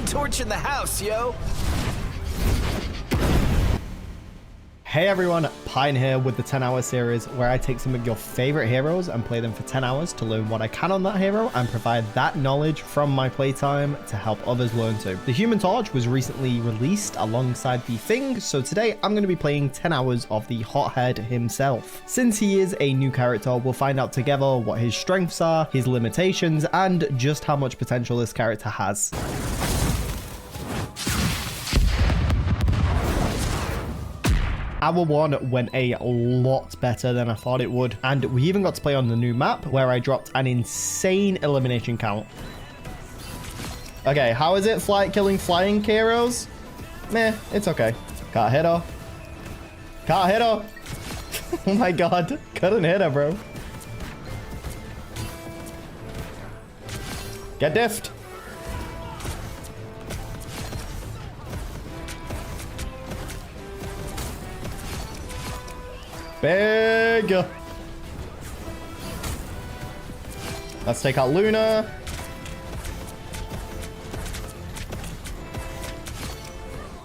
Torching the house, yo. Hey everyone, Pine here with the 10-hour series where I take some of your favorite heroes and play them for 10 hours to learn what I can on that hero and provide that knowledge from my playtime to help others learn too. The Human Torch was recently released alongside the Thing, so today I'm going to be playing 10 hours of the Hothead himself. Since he is a new character, we'll find out together what his strengths are, his limitations, and just how much potential this character has. Hour 1 went a lot better than I thought it would, and we even got to play on the new map where I dropped an insane elimination count. Okay, how is it killing flying heroes? Meh, it's okay. Can't hit her. Can't hit her. Oh my god, couldn't hit her, bro. Get diffed. Big. Let's take out Luna.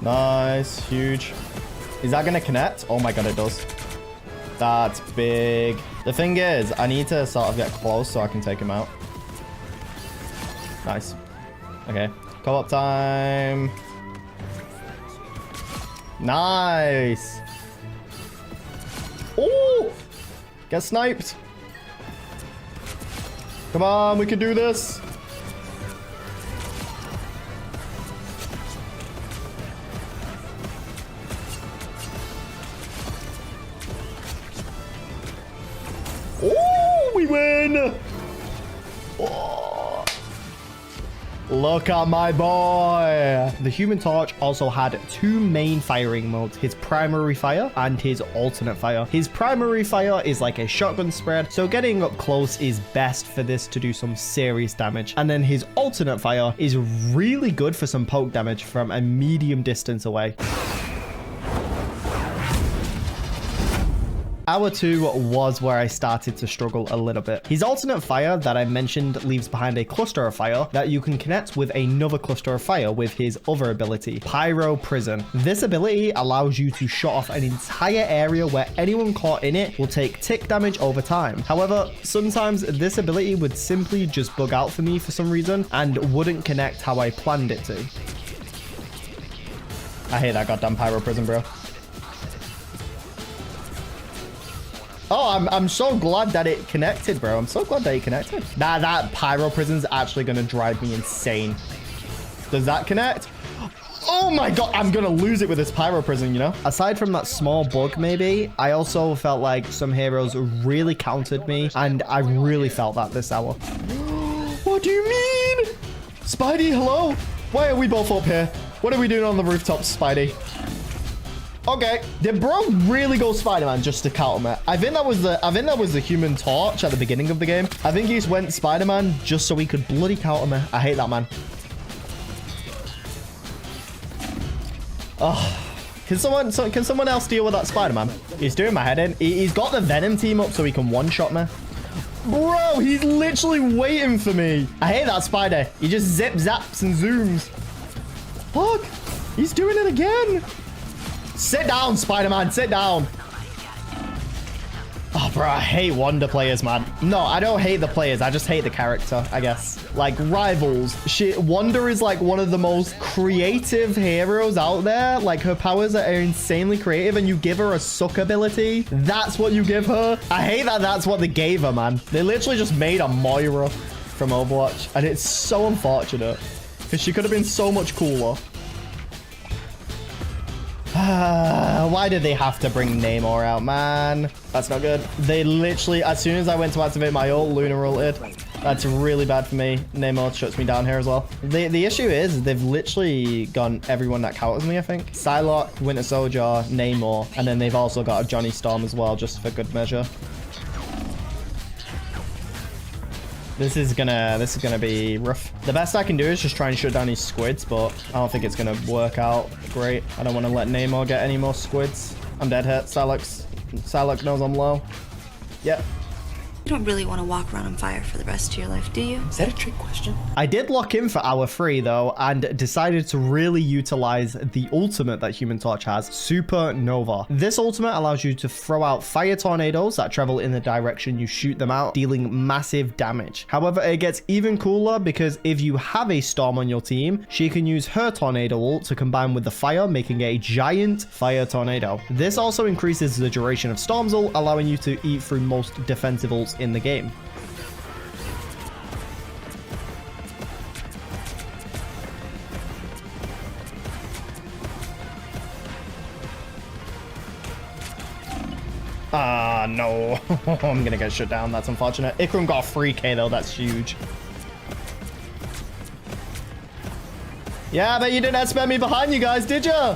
Nice. Huge. Is that going to connect? Oh my god, it does. That's big. The thing is, I need to sort of get close so I can take him out. Nice. Okay. Co-op time. Nice. Oh! Get sniped. Come on, we can do this. Oh, we win. Oh. Look at my boy. The Human Torch also had two main firing modes, his primary fire and his alternate fire. His primary fire is like a shotgun spread, so getting up close is best for this to do some serious damage. And then his alternate fire is really good for some poke damage from a medium distance away. Hour 2 was where I started to struggle a little bit. His alternate fire that I mentioned leaves behind a cluster of fire that you can connect with another cluster of fire with his other ability, Pyro Prison. This ability allows you to shut off an entire area where anyone caught in it will take tick damage over time. However, sometimes this ability would simply just bug out for me for some reason and wouldn't connect how I planned it to. I hate that goddamn Pyro Prison, bro. Oh, I'm so glad that it connected, bro. I'm so glad that it connected. That Pyro Prison's actually going to drive me insane. Does that connect? Oh my god, I'm going to lose it with this Pyro Prison, you know? Aside from that small bug, maybe, I also felt like some heroes really countered me, and I really felt that this hour. What do you mean? Spidey, hello? Why are we both up here? What are we doing on the rooftops, Spidey? Okay, did bro really go Spider-Man just to counter me? I think that was the Human Torch at the beginning of the game. I think he just went Spider-Man just so he could bloody counter me. I hate that man. Oh, can someone else deal with that Spider-Man? He's doing my head in. He's got the Venom team up so he can one-shot me. Bro, he's literally waiting for me. I hate that Spider. He just zip zaps and zooms. Fuck, he's doing it again. Sit down, Spider-Man. Sit down. Oh, bro, I hate Wonder players, man. No, I don't hate the players. I just hate the character, I guess. Like, rivals. Wonder is, like, one of the most creative heroes out there. Like, her powers are insanely creative, and you give her a suck ability. That's what you give her. I hate that that's what they gave her, man. They literally just made a Moira from Overwatch, and it's so unfortunate, because she could have been so much cooler. Why did they have to bring Namor out, man? That's not good. They literally, as soon as I went to activate my ult, Luna ulted. That's really bad for me. Namor shuts me down here as well. The issue is they've literally gone everyone that counters me, I think. Psylocke, Winter Soldier, Namor, and then they've also got a Johnny Storm as well, just for good measure. This is gonna be rough. The best I can do is just try and shut down these squids, but I don't think it's gonna work out great. I don't want to let Namor get any more squids. I'm dead hit. Psylocke knows I'm low. Yep. You don't really want to walk around on fire for the rest of your life, do you? Is that a trick question? I did lock in for hour 3 though, and decided to really utilize the ultimate that Human Torch has, Supernova. This ultimate allows you to throw out fire tornadoes that travel in the direction you shoot them out, dealing massive damage. However, it gets even cooler because if you have a Storm on your team, she can use her tornado ult to combine with the fire, making a giant fire tornado. This also increases the duration of Storm's ult, allowing you to eat through most defensive ults in the game. Ah, no. I'm gonna get shut down. That's unfortunate. Ikram got 3k though. That's huge. Yeah, but you didn't expect me behind you guys, did you?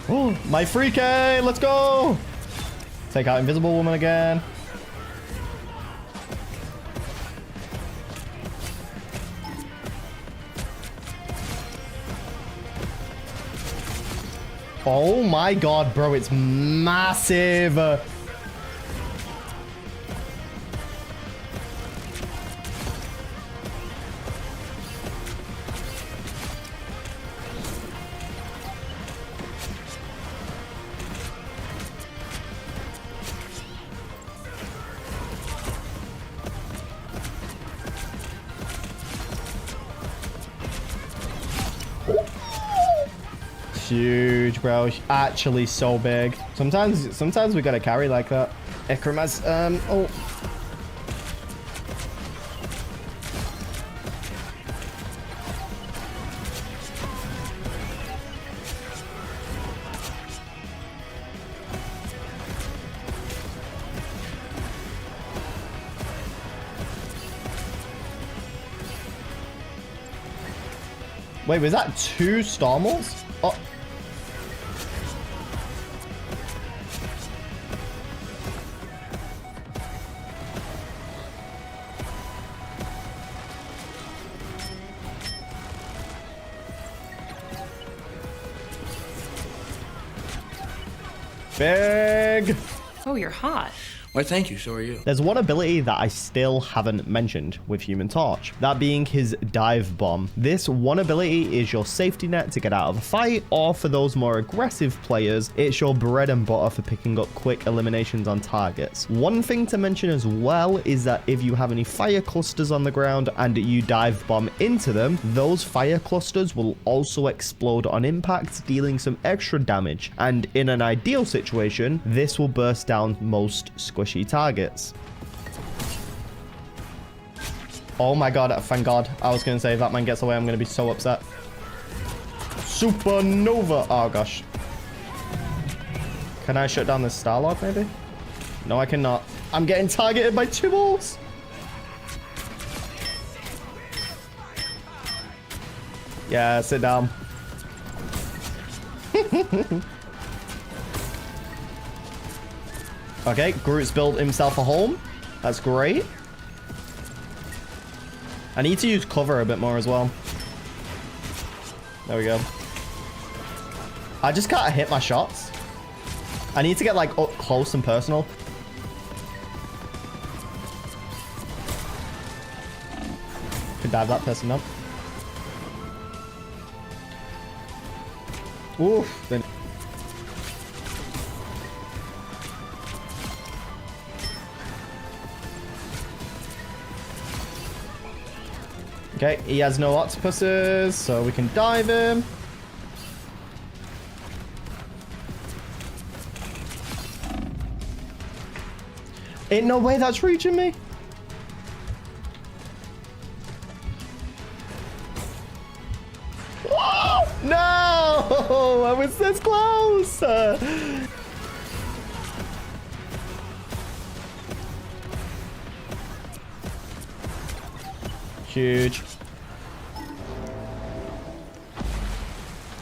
Oh, my 3k. Let's go. Take out Invisible Woman again. Oh my god, bro, it's massive. Huge, bro. Actually so big. Sometimes we gotta carry like that. Ikram has oh. Wait, was that 2 Stormals? Oh. Big. Oh, you're hot. Why, thank you. So are you. There's one ability that I still haven't mentioned with Human Torch, that being his Dive Bomb. This one ability is your safety net to get out of a fight, or for those more aggressive players, it's your bread and butter for picking up quick eliminations on targets. One thing to mention as well is that if you have any fire clusters on the ground and you Dive Bomb into them, those fire clusters will also explode on impact, dealing some extra damage. And in an ideal situation, this will burst down most squishy targets. Oh my god, thank god. I was gonna say if that man gets away, I'm gonna be so upset. Supernova. Oh gosh. Can I shut down this Starlord maybe? No, I cannot. I'm getting targeted by 2 balls. Yeah, sit down. Okay, Groot's built himself a home. That's great. I need to use cover a bit more as well. There we go. I just can't hit my shots. I need to get like up close and personal. Could dive that person up. Oof. Then okay, he has no octopuses, so we can dive him. Ain't no way that's reaching me. Whoa! No! I was this close! Huge.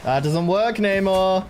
That doesn't work, Namor.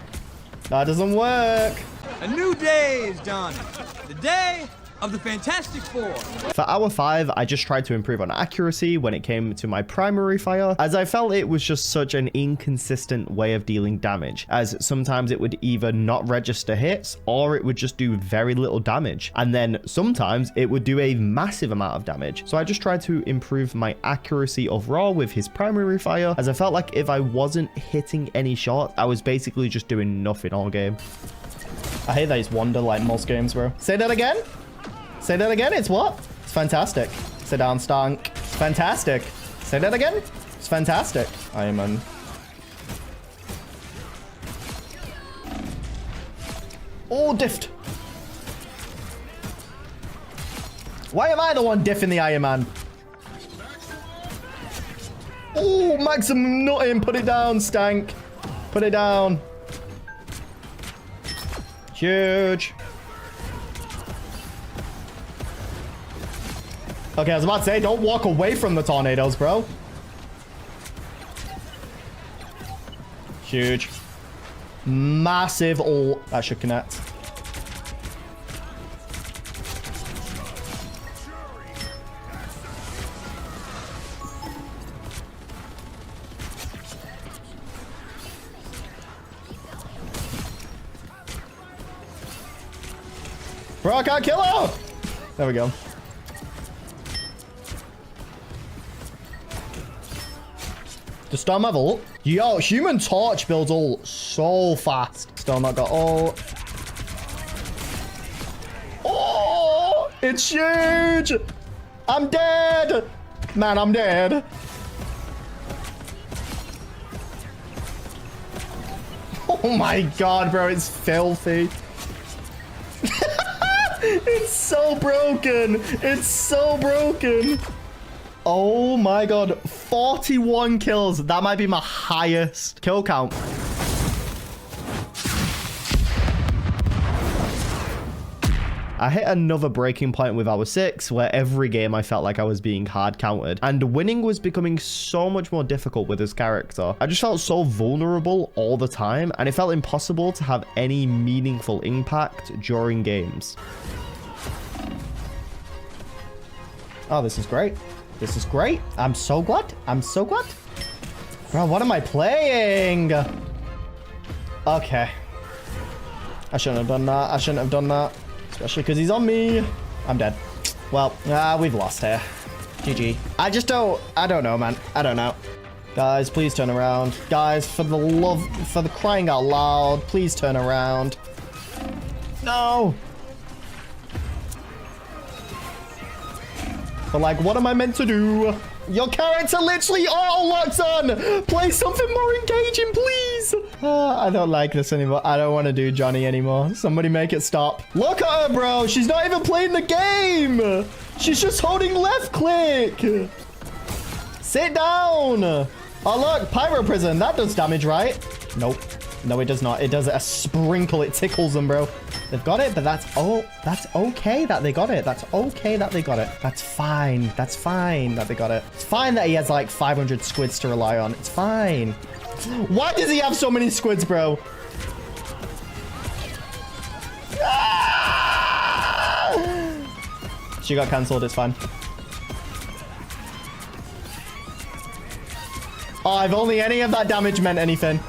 That doesn't work. A new day is dawning. The day of the Fantastic Four. For hour 5, I just tried to improve on accuracy when it came to my primary fire, as I felt it was just such an inconsistent way of dealing damage, as sometimes it would either not register hits or it would just do very little damage, and then sometimes it would do a massive amount of damage. So I just tried to improve my accuracy overall with his primary fire, as I felt like if I wasn't hitting any shots, I was basically just doing nothing all game. I hate that he's Wonder like most games, bro. Say that again? Say that again? It's what? It's fantastic. Sit down, Stank. It's fantastic. Say that again? It's fantastic. Iron Man. Oh, diffed. Why am I the one diffing the Iron Man? Oh, maximum nutting. Put it down, Stank. Put it down. Huge. Okay, I was about to say, don't walk away from the tornadoes, bro. Huge. Massive ult. That should connect. Bro, I can't kill her! There we go. The Storm have ult. Yo, Human Torch builds ult so fast. Storm got ult. Oh, it's huge! I'm dead! Man, I'm dead. Oh my god, bro, it's filthy. It's so broken. It's so broken. Oh my god. 41 kills. That might be my highest kill count. I hit another breaking point with hour 6 where every game I felt like I was being hard countered, and winning was becoming so much more difficult with his character. I just felt so vulnerable all the time, and it felt impossible to have any meaningful impact during games. Oh, this is great. This is great. I'm so glad. I'm so glad. Bro, what am I playing? Okay. I shouldn't have done that. I shouldn't have done that. Especially because he's on me. I'm dead. Well, we've lost here. GG. I don't know, man. I don't know. Guys, please turn around. Guys, for the crying out loud, please turn around. No. But like, what am I meant to do? Your character literally auto-locks on! Play something more engaging, please! I don't like this anymore. I don't want to do Johnny anymore. Somebody make it stop. Look at her, bro! She's not even playing the game! She's just holding left click! Sit down! Oh, look! Pyro Prison. That does damage, right? Nope. No, it does not. It does a sprinkle. It tickles them, bro. They've got it, but that's okay that they got it. That's okay that they got it. That's fine. That's fine that they got it. It's fine that he has like 500 squids to rely on. It's fine. Why does he have so many squids, bro? Ah! She got cancelled. It's fine. Oh, if only any of that damage meant anything.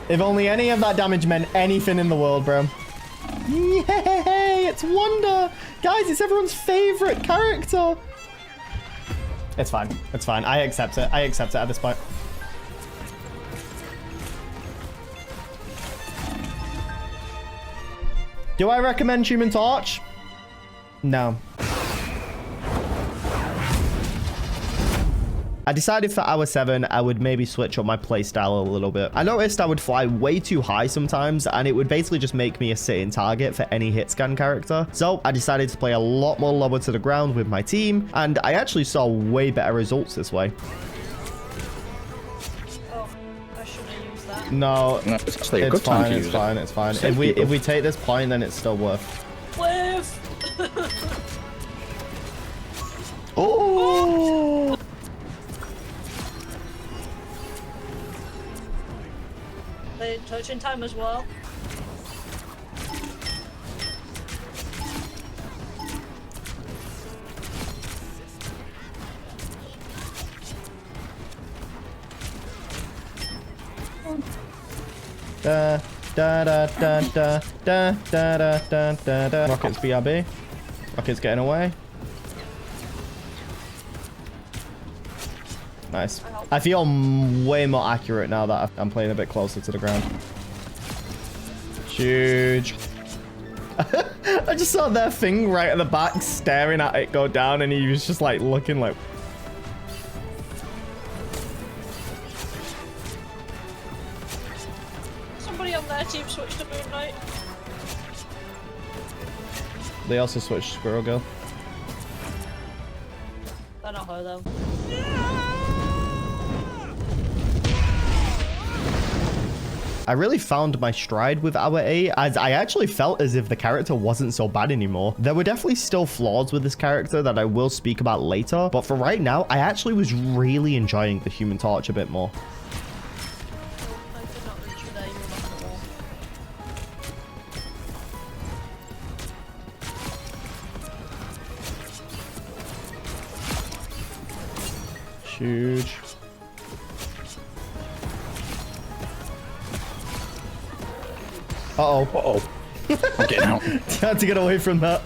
If only any of that damage meant anything in the world, bro. Yay! It's Wonder! Guys, it's everyone's favorite character! It's fine. It's fine. I accept it. I accept it at this point. Do I recommend Human Torch? No. I decided for hour 7, I would maybe switch up my playstyle a little bit. I noticed I would fly way too high sometimes, and it would basically just make me a sitting target for any hit scan character. So I decided to play a lot more lower to the ground with my team, and I actually saw way better results this way. Oh, I shouldn't have used that. No, it's actually a it's good time fine, to it's use fine, it. it's fine. Save If we take this point, then it's still worth. Whiff! Oh! They touch in time as well. Da da da da da da da da da da da. Rockets BRB. Rockets getting away. Nice. I feel way more accurate now that I'm playing a bit closer to the ground. Huge. I just saw their thing right at the back staring at it go down, and he was just like looking like... Somebody on their team switched to Moon Knight. They also switched to Squirrel Girl. They're not her though. I really found my stride with our A, as I actually felt as if the character wasn't so bad anymore. There were definitely still flaws with this character that I will speak about later, but for right now, I actually was really enjoying the Human Torch a bit more. I could not reach you there, you were behind the wall. Huge. Uh-oh. Uh-oh. I'm getting out. Had to get away from that.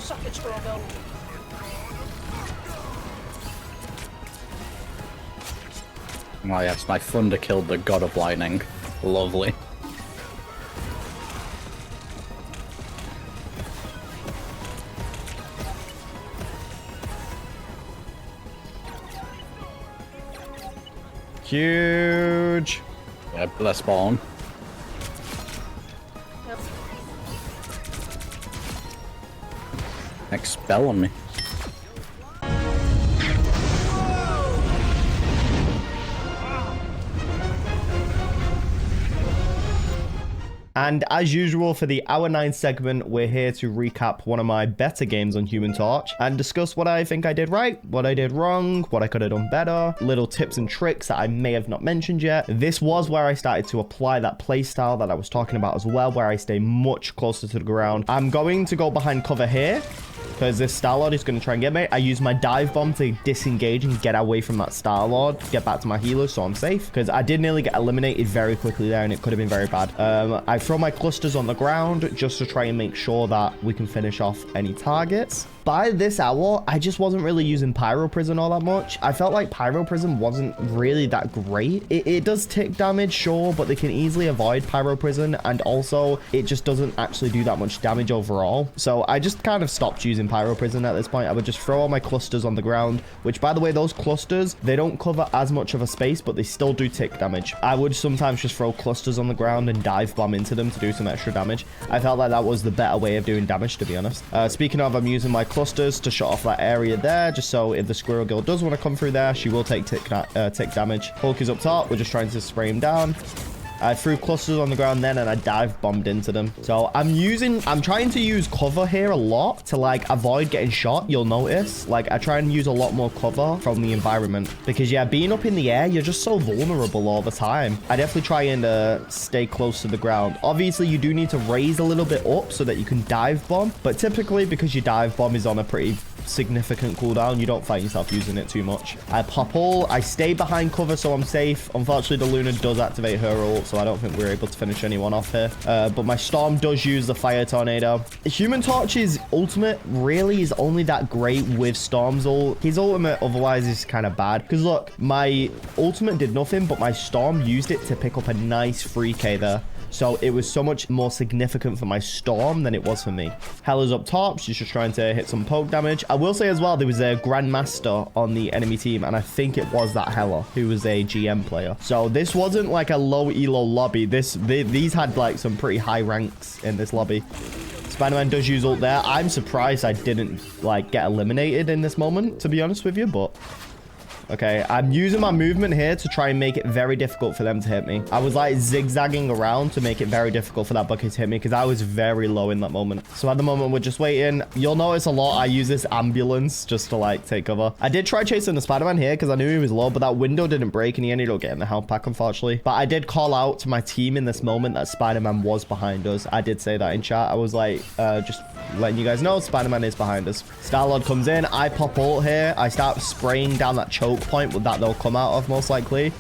Suck it, Squirrel Girl. Oh yes, my thunder killed the god of lightning. Lovely. Huge. Yeah, let's spawn. Yep. Expel on me. And as usual for the Hour 9 segment, we're here to recap one of my better games on Human Torch and discuss what I think I did right, what I did wrong, what I could have done better, little tips and tricks that I may have not mentioned yet. This was where I started to apply that playstyle that I was talking about as well, where I stay much closer to the ground. I'm going to go behind cover here, because this Star-Lord is going to try and get me. I use my dive bomb to disengage and get away from that Star-Lord, get back to my healer so I'm safe, because I did nearly get eliminated very quickly there and it could have been very bad. I throw my clusters on the ground just to try and make sure that we can finish off any targets. By this hour, I just wasn't really using Pyro Prison all that much. I felt like Pyro Prison wasn't really that great. It does tick damage, sure, but they can easily avoid Pyro Prison, and also it just doesn't actually do that much damage overall. So I just kind of stopped using Pyro Prison at this point. I would just throw all my clusters on the ground, which, by the way, those clusters, they don't cover as much of a space, but they still do tick damage. I would sometimes just throw clusters on the ground and dive bomb into them to do some extra damage. I felt like that was the better way of doing damage, to be honest. Speaking of, I'm using my clusters to shut off that area there, just so if the Squirrel Girl does want to come through there, she will take tick damage. Hulk is up top. We're just trying to spray him down. I threw clusters on the ground then and I dive bombed into them. So I'm trying to use cover here a lot to like avoid getting shot. You'll notice like I try and use a lot more cover from the environment, because yeah, being up in the air, you're just so vulnerable all the time. I definitely try and stay close to the ground. Obviously you do need to raise a little bit up so that you can dive bomb, but typically because your dive bomb is on a pretty significant cooldown, you don't find yourself using it too much. I pop ult, I stay behind cover so I'm safe. Unfortunately the Luna does activate her ult, so I don't think we're able to finish anyone off here, but my Storm does use the Fire Tornado. Human Torch's ultimate really is only that great with Storm's ult. His ultimate otherwise is kind of bad, because look, my ultimate did nothing, but my Storm used it to pick up a nice 3k there. So it was so much more significant for my Storm than it was for me. Hela's up top. She's just trying to hit some poke damage. I will say as well, there was a Grandmaster on the enemy team, and I think it was that Hela, who was a GM player. So this wasn't like a low elo lobby. These had like some pretty high ranks in this lobby. Spider-Man does use ult there. I'm surprised I didn't like get eliminated in this moment, to be honest with you, but... Okay, I'm using my movement here to try and make it very difficult for them to hit me. I was like zigzagging around to make it very difficult for that bucket to hit me, because I was very low in that moment. So at the moment, we're just waiting. You'll notice a lot I use this ambulance just to like take cover. I did try chasing the Spider-Man here because I knew he was low, but that window didn't break and he ended up getting the health pack, unfortunately. But I did call out to my team in this moment that Spider-Man was behind us. I did say that in chat. I was like, just letting you guys know Spider-Man is behind us. Star-Lord comes in. I pop ult here. I start spraying down that choke point that they'll come out of most likely.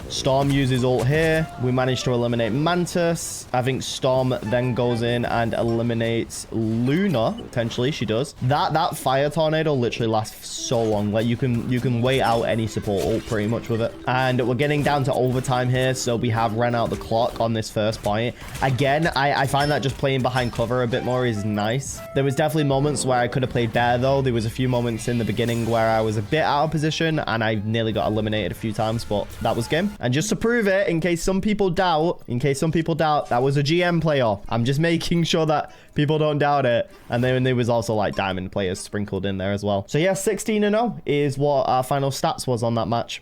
Storm uses ult here. We managed to eliminate Mantis. I think Storm then goes in and eliminates Luna. Potentially, she does. That fire tornado literally lasts so long. Like, you can wait out any support ult pretty much with it. And we're getting down to overtime here, so we have ran out the clock on this first point. Again, I find that just playing behind cover a bit more is nice. There was definitely moments where I could have played better, though. There was a few moments in the beginning where I was a bit out of position, and I nearly got eliminated a few times, but that was game. And just to prove it, in case some people doubt, that was a GM player. I'm just making sure that people don't doubt it. And then there was also like diamond players sprinkled in there as well. So yeah, 16-0 is what our final stats was on that match.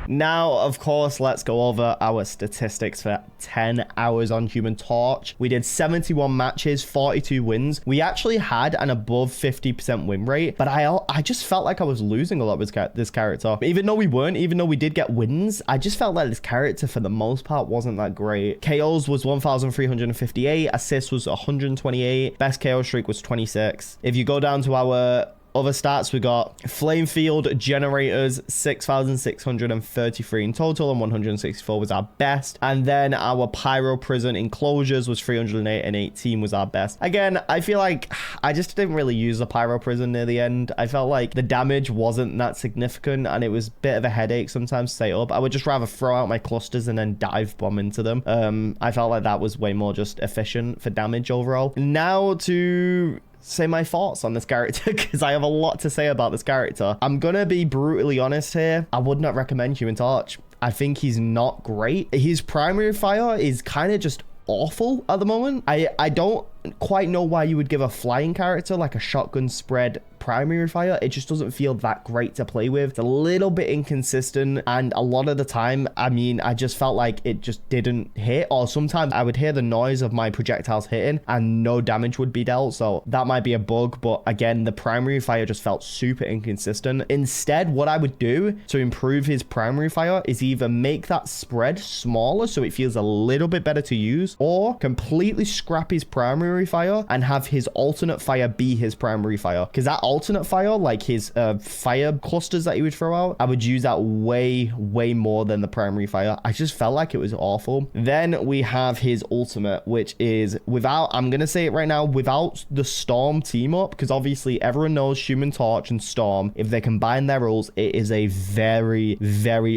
Now, of course, let's go over our statistics for 10 hours on Human Torch. We did 71 matches, 42 wins. We actually had an above 50% win rate, but I just felt like I was losing a lot with this character. Even though we weren't, even though we did get wins, I just felt like this character, for the most part, wasn't that great. KOs was 1,358. Assists was 128. Best KO streak was 26. If you go down to our other stats, we got flame field generators 6,633 in total, and 164 was our best. And then our pyro prison enclosures was 308 and 18 was our best. Again, I feel like I just didn't really use the pyro prison near the end. I felt like the damage wasn't that significant, and it was a bit of a headache sometimes to set up. I would just rather throw out my clusters and then dive bomb into them. I felt like that was way more just efficient for damage overall. Now to say my thoughts on this character, because I have a lot to say about this character. I'm gonna be brutally honest here. I would not recommend Human Torch. I think he's not great. His primary fire is kind of just awful at the moment. I don't quite know why you would give a flying character like a shotgun spread primary fire. It just doesn't feel that great to play with. It's a little bit inconsistent, and a lot of the time, I mean, I just felt like it just didn't hit, or sometimes I would hear the noise of my projectiles hitting and no damage would be dealt. So that might be a bug, but again, the primary fire just felt super inconsistent. Instead, what I would do to improve his primary fire is either make that spread smaller so it feels a little bit better to use, or completely scrap his primary fire and have his alternate fire be his primary fire, because that alternate fire, like his fire clusters that he would throw out, I would use that way more than the primary fire. I just felt like it was awful. Then we have his ultimate, which is without, I'm gonna say it right now, without the Storm team up, because obviously everyone knows Human Torch and Storm, if they combine their roles, it is a very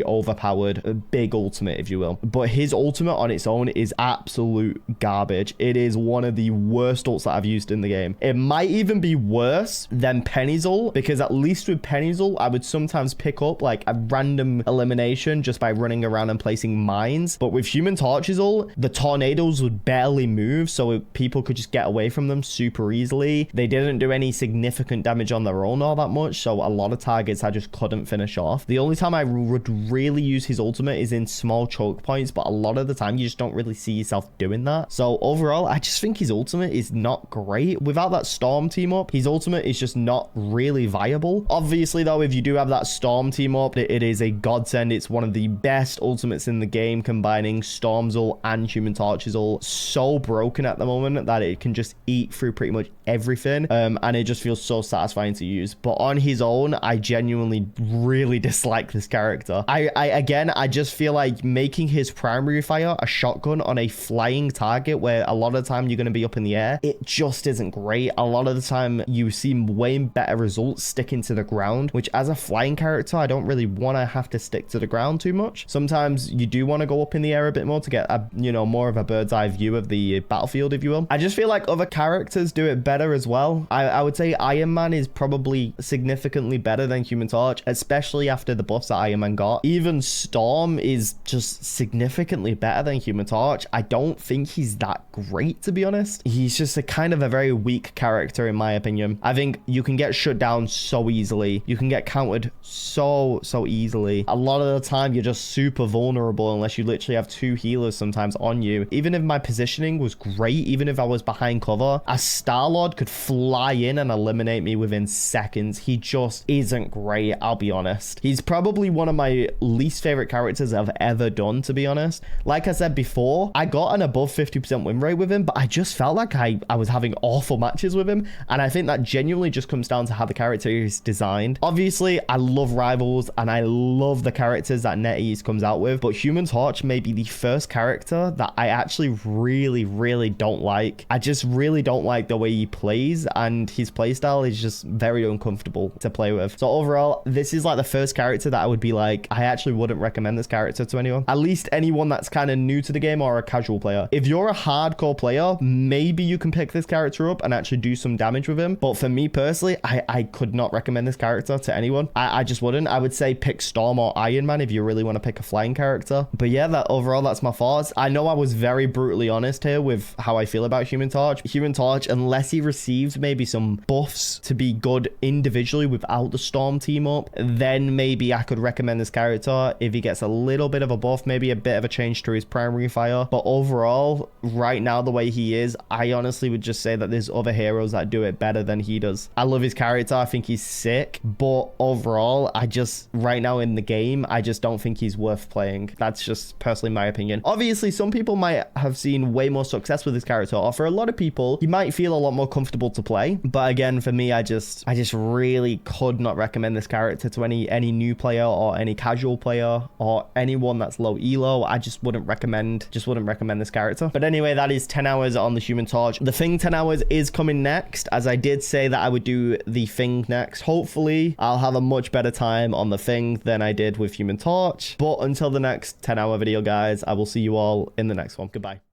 overpowered big ultimate, if you will. But his ultimate on its own is absolute garbage. It is one of the worst ults that I've used in the game. It might even be worse than Penny's ult, because at least with Penny's ult, I would sometimes pick up like a random elimination just by running around and placing mines. But with Human Torch's ult, the tornadoes would barely move, so people could just get away from them super easily. They didn't do any significant damage on their own all that much, so a lot of targets I just couldn't finish off. The only time I would really use his ultimate is in small choke points, but a lot of the time you just don't really see yourself doing that. So overall, I just think his ultimate is not great. Without that Storm team up, his ultimate is just not really viable. Obviously though, if you do have that Storm team up, it is a godsend. It's one of the best ultimates in the game, combining Storm's ult and Human Torch's ult. So broken at the moment that it can just eat through pretty much everything, and it just feels so satisfying to use. But on his own, I genuinely really dislike this character. I just feel like making his primary fire a shotgun on a flying target, where a lot of the time you're going to be up in the air, it just isn't great. A lot of the time you see way better results sticking to the ground, which as a flying character, I don't really want to have to stick to the ground too much. Sometimes you do want to go up in the air a bit more to get a, you know, more of a bird's eye view of the battlefield, if you will. I just feel like other characters do it better as well. I would say Iron Man is probably significantly better than Human Torch, especially after the buffs that Iron Man got. Even Storm is just significantly better than Human Torch. I don't think he's that great, to be honest. He's just a kind of a very weak character in my opinion. I think you can get shut down so easily. You can get countered so easily. A lot of the time, you're just super vulnerable unless you literally have two healers sometimes on you. Even if my positioning was great, even if I was behind cover, a Star-Lord could fly in and eliminate me within seconds. He just isn't great, I'll be honest. He's probably one of my least favorite characters I've ever done, to be honest. Like I said before, I got an above 50% win rate with him, but I just felt like I was having awful matches with him, and I think that genuinely just comes comes down to how the character is designed. Obviously, I love Rivals and I love the characters that NetEase comes out with, but Human Torch may be the first character that I actually really don't like. I just really don't like the way he plays, and his playstyle is just very uncomfortable to play with. So overall, this is like the first character that I would be like, I actually wouldn't recommend this character to anyone. At least anyone that's kind of new to the game or a casual player. If you're a hardcore player, maybe you can pick this character up and actually do some damage with him. But for me personally, I could not recommend this character to anyone. I just wouldn't. I would say pick Storm or Iron Man if you really want to pick a flying character. But yeah, that overall, that's my thoughts. I know I was very brutally honest here with how I feel about Human Torch. Human Torch, unless he receives maybe some buffs to be good individually without the Storm team up, then maybe I could recommend this character. If he gets a little bit of a buff, maybe a bit of a change to his primary fire. But overall, right now, the way he is, I honestly would just say that there's other heroes that do it better than he does. I love his character. I think he's sick. But overall, I just, right now in the game, I just don't think he's worth playing. That's just personally my opinion. Obviously, some people might have seen way more success with this character, or for a lot of people, he might feel a lot more comfortable to play. But again, for me, I just really could not recommend this character to any new player or any casual player or anyone that's low elo. I just wouldn't recommend this character. But anyway, that is 10 hours on the Human Torch. The Thing 10 hours is coming next, as I did say that I would do the Thing next. Hopefully, I'll have a much better time on the Thing than I did with Human Torch. But until the next 10-hour video, guys, I will see you all in the next one. Goodbye.